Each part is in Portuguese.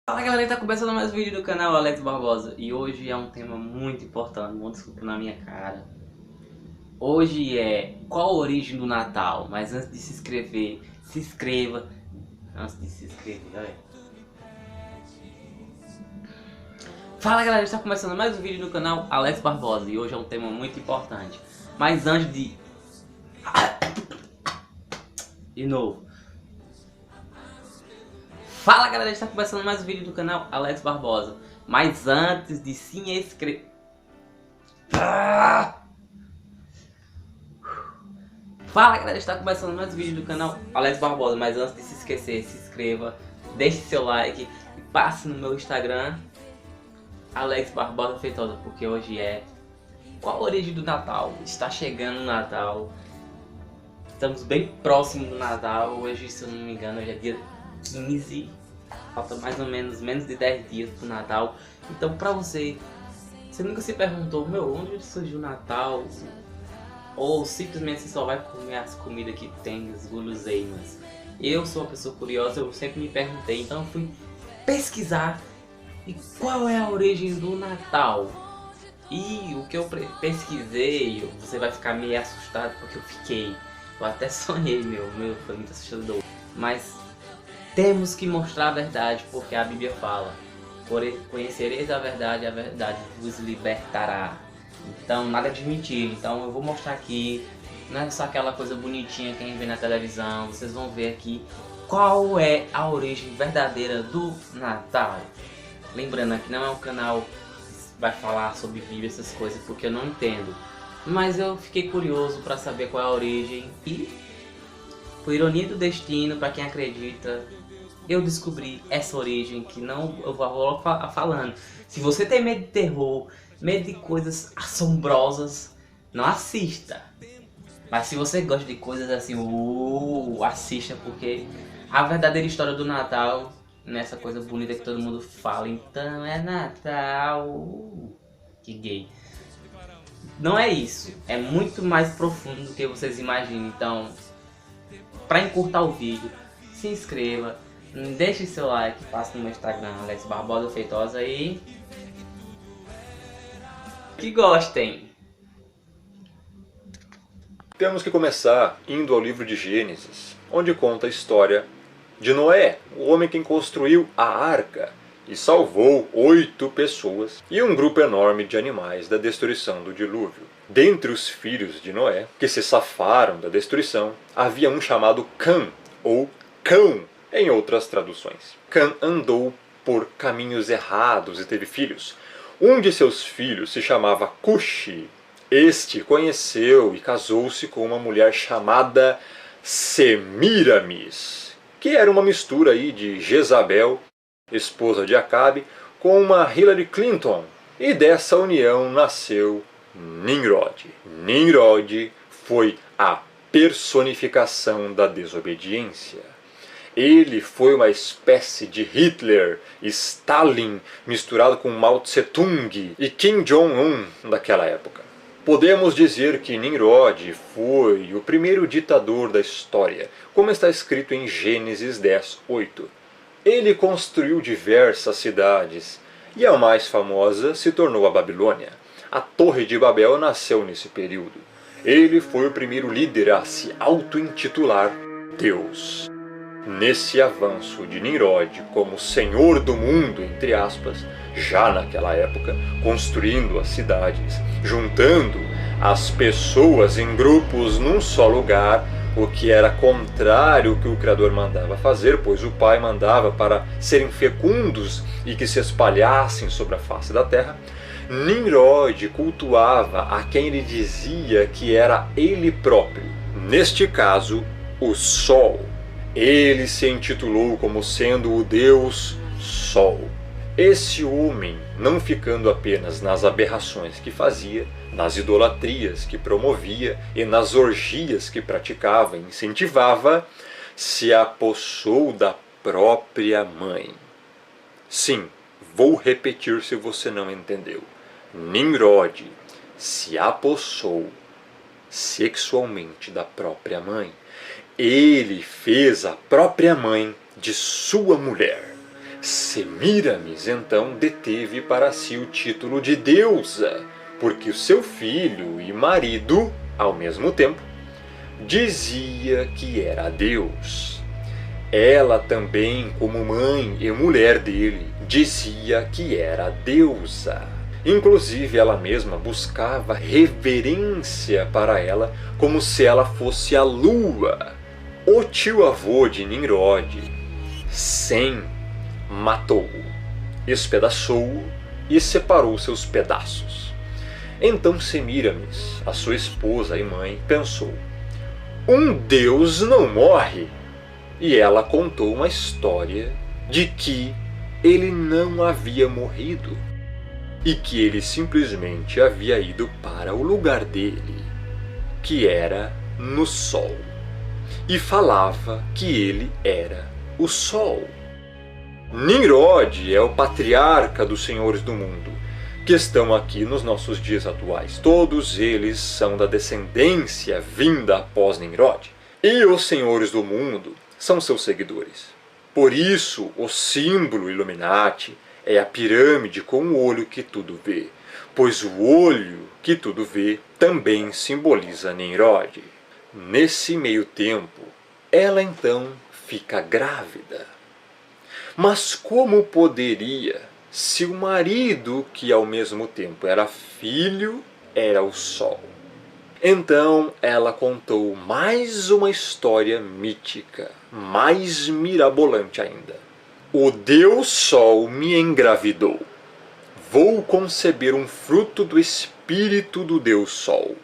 Fala galera, tá começando mais um vídeo do canal Alex Barbosa. E hoje é um tema muito importante, muito desculpa na minha cara. Hoje é qual a origem do Natal. Mas antes de se inscrever, se inscreva. Antes de se inscrever, olha. Fala galera, está começando mais um vídeo do canal Alex Barbosa. E hoje é um tema muito importante. Mas antes de... De novo. Fala galera, está começando mais um vídeo do canal Alex Barbosa. Mas antes de se inscrever... Fala galera, está começando mais um vídeo do canal Alex Barbosa. Mas antes de se esquecer, se inscreva, deixe seu like e passe no meu Instagram Alex Barbosa Feitosa, porque hoje é qual a origem do Natal? Está chegando o Natal. Estamos bem próximo do Natal. Hoje, se eu não me engano, hoje é dia 15. Falta mais ou menos de 10 dias pro Natal. Então pra você nunca se perguntou, meu, onde surgiu o Natal? Ou simplesmente você só vai comer as comidas que tem, as guloseimas. Eu sou uma pessoa curiosa, eu sempre me perguntei, então eu fui pesquisar. E qual é a origem do Natal? E o que eu pesquisei, você vai ficar meio assustado porque eu até sonhei, meu, foi muito assustador. Mas temos que mostrar a verdade, porque a Bíblia fala: conhecereis a verdade vos libertará. Então nada de mentira, então eu vou mostrar aqui, não é só aquela coisa bonitinha que a gente vê na televisão, vocês vão ver aqui qual é a origem verdadeira do Natal. Lembrando que não é um canal que vai falar sobre Bíblia, essas coisas, porque eu não entendo. Mas eu fiquei curioso para saber qual é a origem e, por ironia do destino, para quem acredita, eu descobri essa origem que não eu vou logo falando. Se você tem medo de terror, medo de coisas assombrosas, não assista. Mas se você gosta de coisas assim, assista, porque a verdadeira história do Natal, nessa coisa bonita que todo mundo fala, então é Natal, que gay. Não é isso, é muito mais profundo do que vocês imaginam. Então, para encurtar o vídeo, se inscreva, deixe seu like, passe no meu Instagram, Alex Barbosa Feitosa, e que gostem! Temos que começar indo ao livro de Gênesis, onde conta a história de Noé, o homem que construiu a arca e salvou 8 pessoas e um grupo enorme de animais da destruição do dilúvio. Dentre os filhos de Noé, que se safaram da destruição, havia um chamado Cã, ou Cão, em outras traduções. Cã andou por caminhos errados e teve filhos. Um de seus filhos se chamava Cuxi. Este conheceu e casou-se com uma mulher chamada Semiramis, que era uma mistura aí de Jezabel, esposa de Acabe, com uma Hillary Clinton. E dessa união nasceu Nimrod. Nimrod foi a personificação da desobediência. Ele foi uma espécie de Hitler, Stalin, misturado com Mao Tse-tung e Kim Jong-un daquela época. Podemos dizer que Nimrod foi o primeiro ditador da história, como está escrito em Gênesis 10:8. Ele construiu diversas cidades, e a mais famosa se tornou a Babilônia. A Torre de Babel nasceu nesse período. Ele foi o primeiro líder a se auto-intitular Deus. Nesse avanço de Nimrod como senhor do mundo, entre aspas, já naquela época, construindo as cidades, juntando as pessoas em grupos num só lugar, o que era contrário ao que o Criador mandava fazer, pois o Pai mandava para serem fecundos e que se espalhassem sobre a face da terra, Nimrod cultuava a quem ele dizia que era ele próprio, neste caso, o Sol. Ele se intitulou como sendo o Deus Sol. Esse homem, não ficando apenas nas aberrações que fazia, nas idolatrias que promovia e nas orgias que praticava e incentivava, se apossou da própria mãe. Sim, vou repetir se você não entendeu. Nimrod se apossou sexualmente da própria mãe. Ele fez a própria mãe de sua mulher. Semíramis então deteve para si o título de deusa, porque o seu filho e marido, ao mesmo tempo, dizia que era Deus. Ela também, como mãe e mulher dele, dizia que era deusa. Inclusive ela mesma buscava reverência para ela, como se ela fosse a lua. O tio-avô de Nimrod, Sem, matou-o, espedaçou-o e separou seus pedaços. Então Semíramis, a sua esposa e mãe, pensou: um deus não morre. E ela contou uma história de que ele não havia morrido e que ele simplesmente havia ido para o lugar dele, que era no sol, e falava que ele era o sol. Nimrod é o patriarca dos senhores do mundo, que estão aqui nos nossos dias atuais. Todos eles são da descendência vinda após Nimrod. E os senhores do mundo são seus seguidores. Por isso, o símbolo Illuminati é a pirâmide com o olho que tudo vê, pois o olho que tudo vê também simboliza Nimrod. Nesse meio tempo, ela então fica grávida. Mas como poderia, se o marido, que ao mesmo tempo era filho, era o sol? Então ela contou mais uma história mítica, mais mirabolante ainda. O Deus Sol me engravidou. Vou conceber um fruto do espírito do Deus Sol.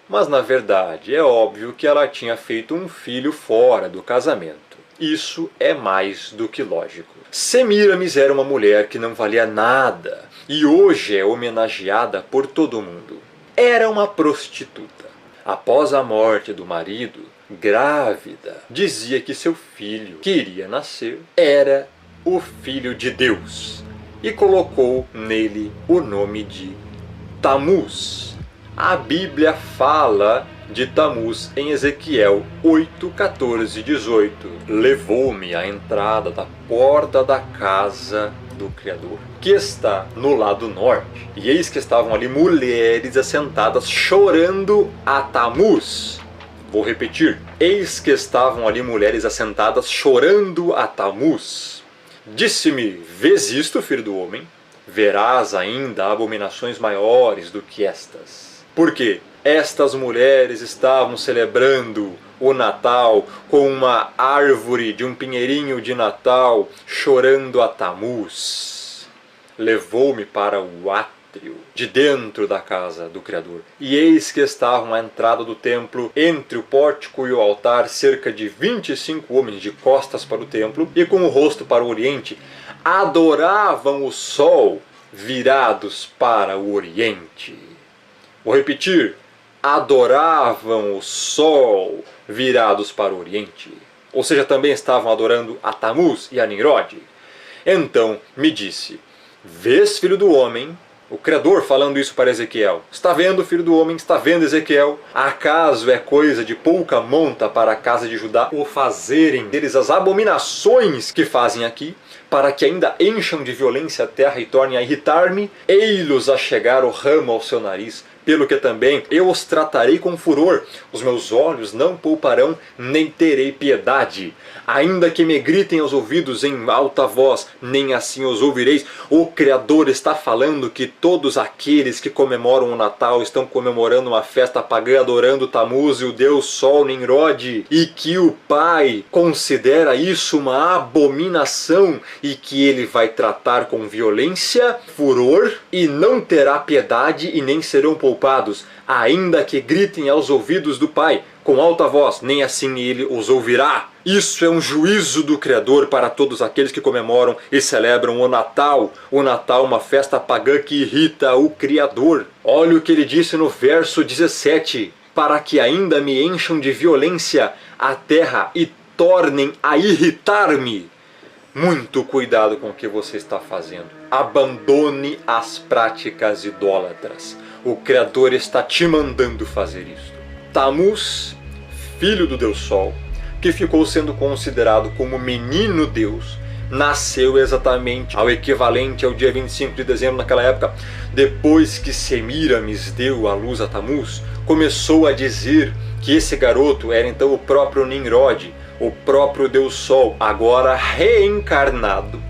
Mas na verdade é óbvio que ela tinha feito um filho fora do casamento. Isso é mais do que lógico. Semíramis era uma mulher que não valia nada e hoje é homenageada por todo mundo. Era uma prostituta. Após a morte do marido, grávida, dizia que seu filho, que iria nascer, era o Filho de Deus e colocou nele o nome de Tamuz. A Bíblia fala de Tamuz em Ezequiel 8, 14 e 18. Levou-me à entrada da porta da casa do Criador, que está no lado norte. E eis que estavam ali mulheres assentadas chorando a Tamuz. Vou repetir. Eis que estavam ali mulheres assentadas chorando a Tamuz. Disse-me: vês isto, filho do homem? Verás ainda abominações maiores do que estas. Porque estas mulheres estavam celebrando o Natal com uma árvore de um pinheirinho de Natal, chorando a Tamuz. Levou-me para o átrio de dentro da casa do Criador. E eis que estavam à entrada do templo, entre o pórtico e o altar, cerca de 25 homens de costas para o templo e com o rosto para o oriente. Adoravam o sol, virados para o oriente. Vou repetir. Adoravam o sol, virados para o oriente. Ou seja, também estavam adorando a Tamuz e a Nimrod. Então me disse: vês, filho do homem? O Criador falando isso para Ezequiel. Está vendo, filho do homem? Está vendo, Ezequiel? Acaso é coisa de pouca monta para a casa de Judá o fazerem deles as abominações que fazem aqui, para que ainda encham de violência a terra e tornem a irritar-me? Ei-los a chegar o ramo ao seu nariz, pelo que também eu os tratarei com furor. Os meus olhos não pouparão, nem terei piedade. Ainda que me gritem aos ouvidos em alta voz, nem assim os ouvireis. O Criador está falando que todos aqueles que comemoram o Natal estão comemorando uma festa pagã, adorando Tamuz e o Deus Sol Nimrod, e que o Pai considera isso uma abominação e que ele vai tratar com violência, furor, e não terá piedade e nem serão poupados, ainda que gritem aos ouvidos do Pai com alta voz, nem assim ele os ouvirá. Isso é um juízo do Criador para todos aqueles que comemoram e celebram o Natal. O Natal, uma festa pagã que irrita o Criador. Olha o que ele disse no verso 17. Para que ainda me encham de violência a terra e tornem a irritar-me. Muito cuidado com o que você está fazendo. Abandone as práticas idólatras. O Criador está te mandando fazer isso. Tamuz, filho do Deus Sol, que ficou sendo considerado como menino Deus, nasceu exatamente ao equivalente ao dia 25 de dezembro naquela época. Depois que Semíramis deu à luz a Tamuz, começou a dizer que esse garoto era então o próprio Nimrod, o próprio Deus Sol, agora reencarnado.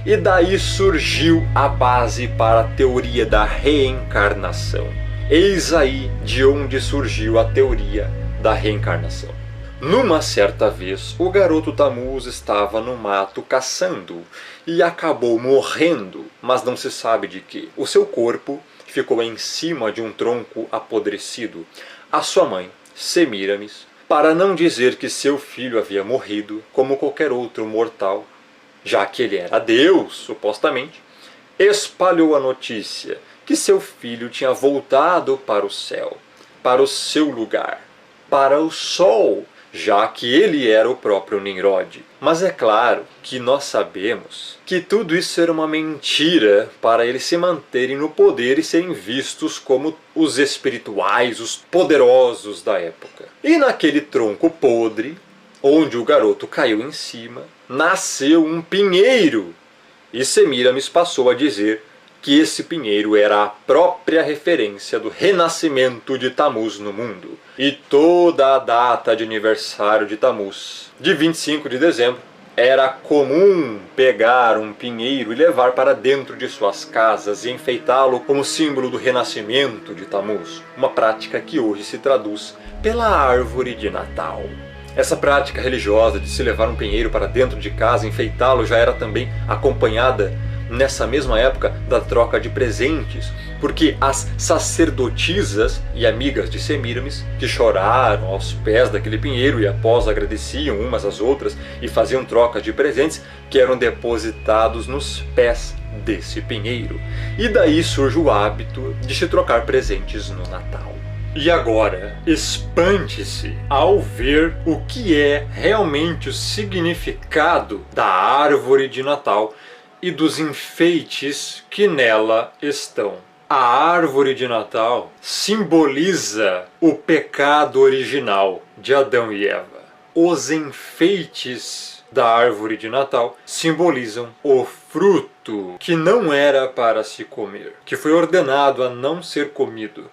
E daí surgiu a base para a teoria da reencarnação. Eis aí de onde surgiu a teoria da reencarnação. Numa certa vez, o garoto Tamuz estava no mato caçando e acabou morrendo, mas não se sabe de quê. O seu corpo ficou em cima de um tronco apodrecido. A sua mãe, Semíramis, para não dizer que seu filho havia morrido como qualquer outro mortal, já que ele era Deus, supostamente, espalhou a notícia que seu filho tinha voltado para o céu, para o seu lugar, para o sol, já que ele era o próprio Nimrod. Mas é claro que nós sabemos que tudo isso era uma mentira para eles se manterem no poder e serem vistos como os espirituais, os poderosos da época. E naquele tronco podre, onde o garoto caiu em cima, nasceu um pinheiro. E Semíramis passou a dizer que esse pinheiro era a própria referência do renascimento de Tamuz no mundo. E toda a data de aniversário de Tamuz, de 25 de dezembro, era comum pegar um pinheiro e levar para dentro de suas casas e enfeitá-lo como símbolo do renascimento de Tamuz. Uma prática que hoje se traduz pela árvore de Natal. Essa prática religiosa de se levar um pinheiro para dentro de casa e enfeitá-lo já era também acompanhada nessa mesma época da troca de presentes, porque as sacerdotisas e amigas de Semíramis, que choraram aos pés daquele pinheiro e após agradeciam umas às outras e faziam troca de presentes que eram depositados nos pés desse pinheiro. E daí surge o hábito de se trocar presentes no Natal. E agora, espante-se ao ver o que é realmente o significado da árvore de Natal e dos enfeites que nela estão. A árvore de Natal simboliza o pecado original de Adão e Eva. Os enfeites da árvore de Natal simbolizam o fruto que não era para se comer, que foi ordenado a não ser comido.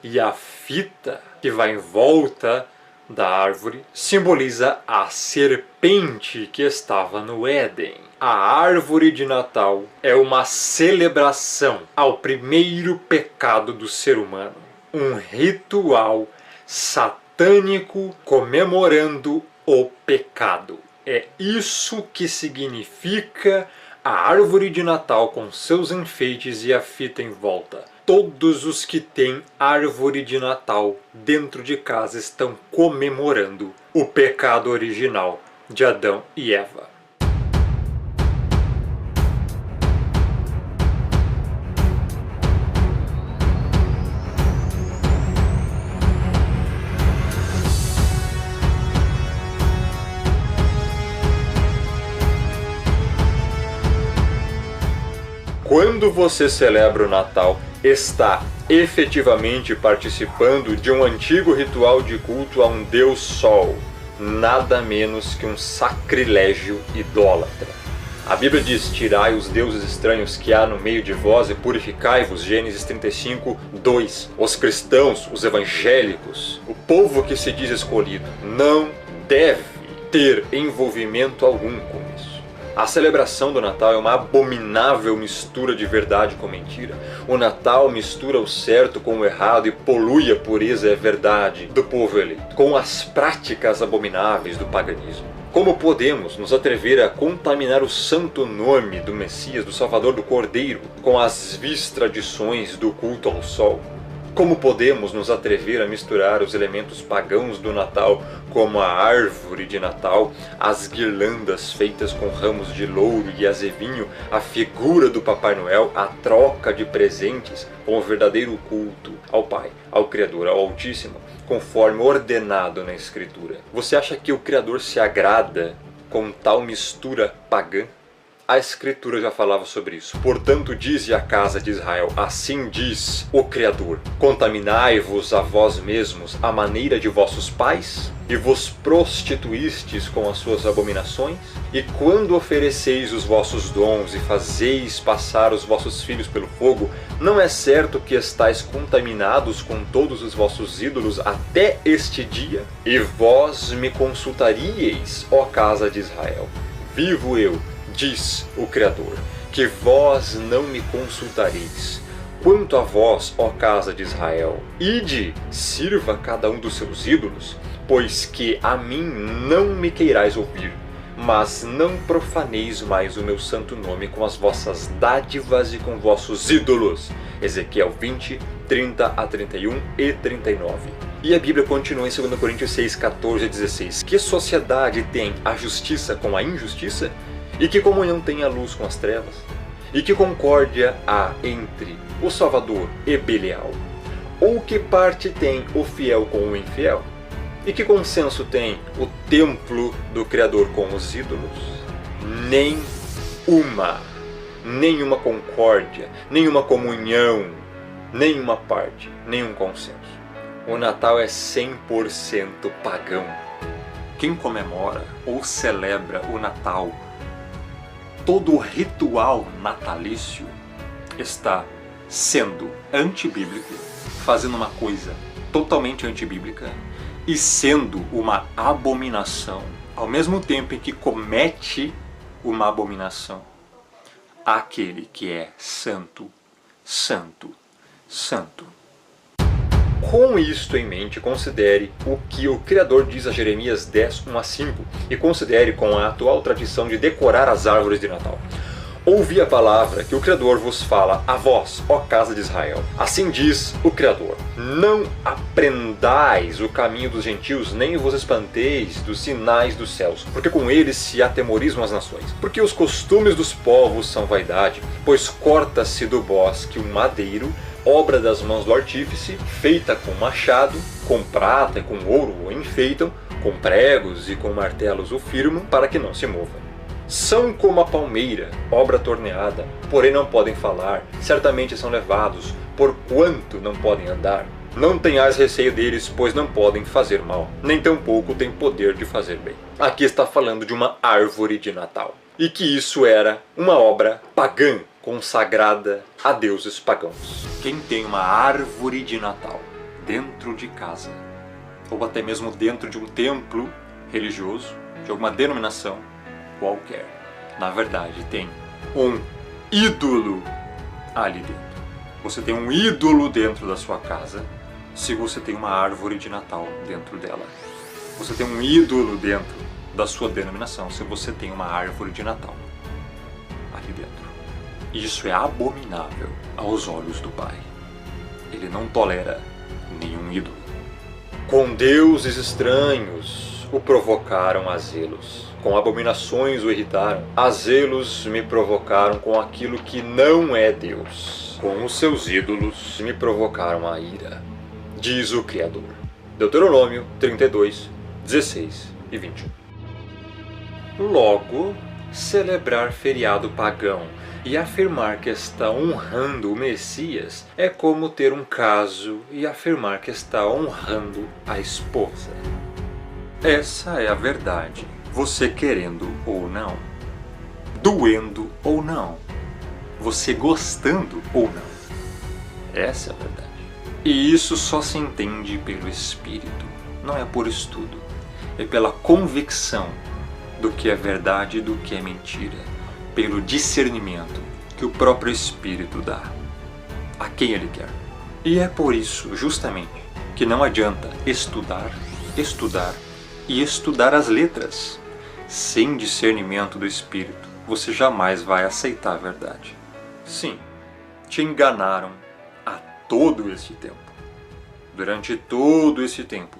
E a fita que vai em volta da árvore simboliza a serpente que estava no Éden. A árvore de Natal é uma celebração ao primeiro pecado do ser humano. Um ritual satânico comemorando o pecado. É isso que significa a árvore de Natal com seus enfeites e a fita em volta. Todos os que têm árvore de Natal dentro de casa estão comemorando o pecado original de Adão e Eva. Quando você celebra o Natal, está efetivamente participando de um antigo ritual de culto a um Deus Sol, nada menos que um sacrilégio idólatra. A Bíblia diz: tirai os deuses estranhos que há no meio de vós e purificai-vos, Gênesis 35, 2. Os cristãos, os evangélicos, o povo que se diz escolhido, não deve ter envolvimento algum com isso. A celebração do Natal é uma abominável mistura de verdade com mentira. O Natal mistura o certo com o errado e polui a pureza e a verdade do povo eleito com as práticas abomináveis do paganismo. Como podemos nos atrever a contaminar o santo nome do Messias, do Salvador, do Cordeiro, com as vis tradições do culto ao sol? Como podemos nos atrever a misturar os elementos pagãos do Natal, como a árvore de Natal, as guirlandas feitas com ramos de louro e azevinho, a figura do Papai Noel, a troca de presentes, com o verdadeiro culto ao Pai, ao Criador, ao Altíssimo, conforme ordenado na Escritura? Você acha que o Criador se agrada com tal mistura pagã? A Escritura já falava sobre isso. Portanto, dize a casa de Israel, assim diz o Criador: contaminai-vos a vós mesmos à maneira de vossos pais, e vos prostituístes com as suas abominações? E quando ofereceis os vossos dons e fazeis passar os vossos filhos pelo fogo, não é certo que estáis contaminados com todos os vossos ídolos até este dia? E vós me consultaríeis, ó casa de Israel. Vivo eu, diz o Criador, que vós não me consultareis. Quanto a vós, ó casa de Israel, ide, sirva cada um dos seus ídolos, pois que a mim não me queirais ouvir, mas não profaneis mais o meu santo nome com as vossas dádivas e com vossos ídolos. Ezequiel 20, 30 a 31 e 39. E a Bíblia continua em 2 Coríntios 6, 14 a 16. Que sociedade tem a justiça com a injustiça? E que comunhão tem a luz com as trevas? E que concórdia há entre o Salvador e Belial? Ou que parte tem o fiel com o infiel? E que consenso tem o templo do Criador com os ídolos? Nenhuma concórdia, nenhuma comunhão, nenhuma parte, nenhum consenso. O Natal é 100% pagão. Quem comemora ou celebra o Natal, todo o ritual natalício, está sendo antibíblico, fazendo uma coisa totalmente antibíblica e sendo uma abominação, ao mesmo tempo em que comete uma abominação àquele que é santo, santo, santo. Com isto em mente, considere o que o Criador diz a Jeremias 10, 1 a 5 e considere com a atual tradição de decorar as árvores de Natal. Ouvi a palavra que o Criador vos fala a vós, ó casa de Israel. Assim diz o Criador: não aprendais o caminho dos gentios, nem vos espanteis dos sinais dos céus, porque com eles se atemorizam as nações. Porque os costumes dos povos são vaidade, pois corta-se do bosque um madeiro, obra das mãos do artífice, feita com machado, com prata e com ouro o enfeitam, com pregos e com martelos o firmam, para que não se mova. São como a palmeira, obra torneada, porém não podem falar, certamente são levados, porquanto não podem andar. Não tenhais receio deles, pois não podem fazer mal, nem tampouco têm poder de fazer bem. Aqui está falando de uma árvore de Natal, e que isso era uma obra pagã, consagrada a deuses pagãos. Quem tem uma árvore de Natal dentro de casa, ou até mesmo dentro de um templo religioso, de alguma denominação qualquer, na verdade tem um ídolo ali dentro. Você tem um ídolo dentro da sua casa se você tem uma árvore de Natal dentro dela. Você tem um ídolo dentro da sua denominação se você tem uma árvore de Natal ali dentro. Isso é abominável aos olhos do Pai. Ele não tolera nenhum ídolo. Com deuses estranhos o provocaram a zelos. Com abominações o irritaram. A zelos me provocaram com aquilo que não é Deus. Com os seus ídolos me provocaram a ira, diz o Criador. Deuteronômio 32, 16 e 21. Logo, celebrar feriado pagão e afirmar que está honrando o Messias é como ter um caso e afirmar que está honrando a esposa. Essa é a verdade, você querendo ou não, doendo ou não, você gostando ou não. Essa é a verdade. E isso só se entende pelo Espírito, não é por estudo, é pela convicção do que é verdade e do que é mentira, pelo discernimento que o próprio Espírito dá a quem Ele quer. E é por isso, justamente, que não adianta estudar e estudar as letras. Sem discernimento do Espírito, você jamais vai aceitar a verdade. Sim, te enganaram há todo esse tempo. Durante todo esse tempo,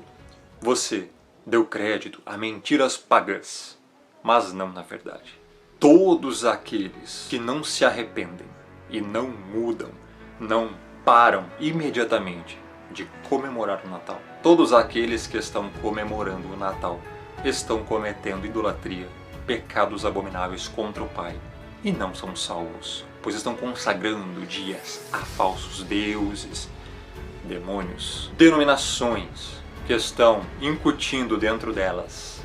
você deu crédito a mentiras pagãs, mas não na verdade. Todos aqueles que não se arrependem e não mudam, não param imediatamente de comemorar o Natal. Todos aqueles que estão comemorando o Natal estão cometendo idolatria, pecados abomináveis contra o Pai e não são salvos, pois estão consagrando dias a falsos deuses, demônios, denominações que estão incutindo dentro delas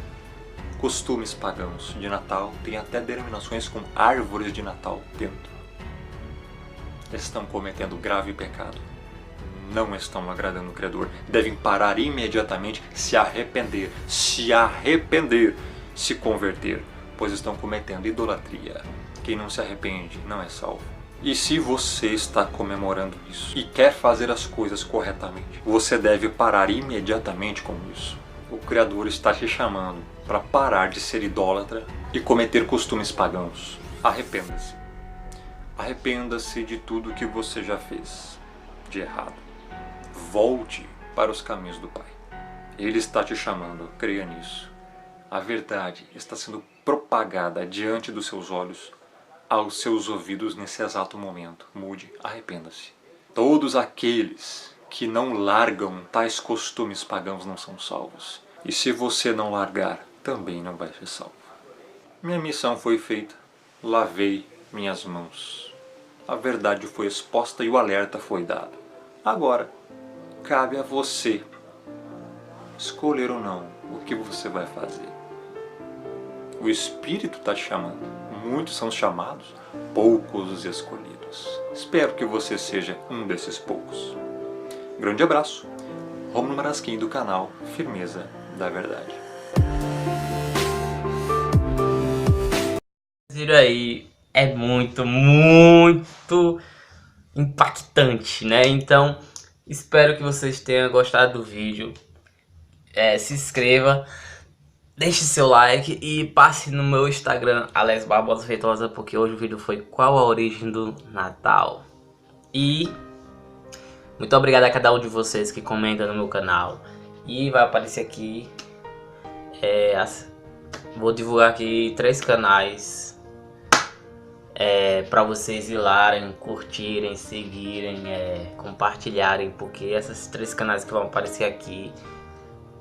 costumes pagãos de Natal. Tem até denominações com árvores de Natal dentro. Estão cometendo grave pecado. Não estão agradando o Criador. Devem parar imediatamente, se arrepender, se converter, pois estão cometendo idolatria. Quem não se arrepende não é salvo. E se você está comemorando isso e quer fazer as coisas corretamente, você deve parar imediatamente com isso. O Criador está te chamando para parar de ser idólatra e cometer costumes pagãos. Arrependa-se. Arrependa-se de tudo que você já fez de errado. Volte para os caminhos do Pai. Ele está te chamando, creia nisso. A verdade está sendo propagada diante dos seus olhos, aos seus ouvidos nesse exato momento. Mude, arrependa-se. Todos aqueles que não largam tais costumes pagãos não são salvos. E se você não largar, também não vai ser salvo. Minha missão foi feita. Lavei minhas mãos. A verdade foi exposta e o alerta foi dado. Agora, cabe a você escolher ou não o que você vai fazer. O Espírito está te chamando. Muitos são chamados, poucos os escolhidos. Espero que você seja um desses poucos. Grande abraço. Rômulo Marasquim do canal Firmeza da Verdade. Esse vídeo aí é muito impactante, né? Então, espero que vocês tenham gostado do vídeo. Se inscreva. Deixe seu like e passe no meu Instagram, Alex Barbosa Feitosa, porque hoje o vídeo foi qual a origem do Natal. E muito obrigado a cada um de vocês que comenta no meu canal. E vai aparecer aqui, vou divulgar aqui 3 canais para vocês irem, curtirem, seguirem, compartilharem, porque esses 3 canais que vão aparecer aqui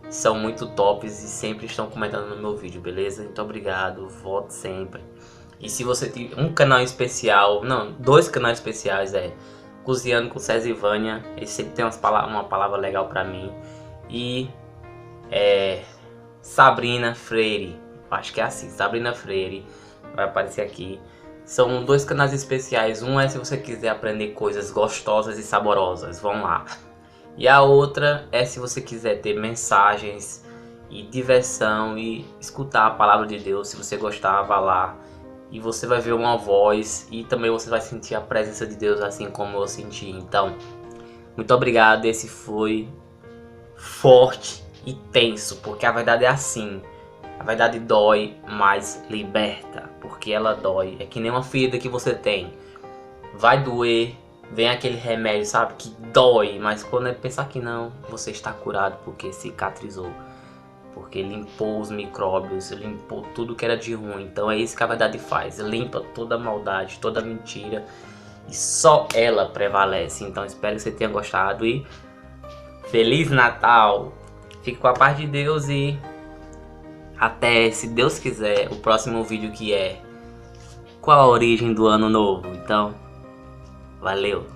são muito tops e sempre estão comentando no meu vídeo, beleza? Muito obrigado, volte sempre. E se você tem um canal especial, não, 2 canais especiais, Cozinhando com César e Vânia, ele sempre tem uma palavra legal pra mim. E Sabrina Freire, acho que é assim, Sabrina Freire, vai aparecer aqui. São 2 canais especiais, um é se você quiser aprender coisas gostosas e saborosas, vão lá. E a outra é se você quiser ter mensagens e diversão e escutar a palavra de Deus. Se você gostar, vá lá e você vai ver uma voz e também você vai sentir a presença de Deus assim como eu senti. Então, muito obrigado. Esse foi forte e tenso, porque a verdade é assim. A verdade dói, mas liberta, porque ela dói. É que nem uma ferida que você tem. Vai doer. Vem aquele remédio, sabe, que dói, mas quando ele pensar que não, você está curado porque cicatrizou. Porque limpou os micróbios, limpou tudo que era de ruim. Então é isso que a verdade faz, limpa toda a maldade, toda a mentira. E só ela prevalece. Então espero que você tenha gostado e Feliz Natal! Fique com a paz de Deus e até, se Deus quiser, o próximo vídeo que é qual a origem do ano novo. Então, valeu!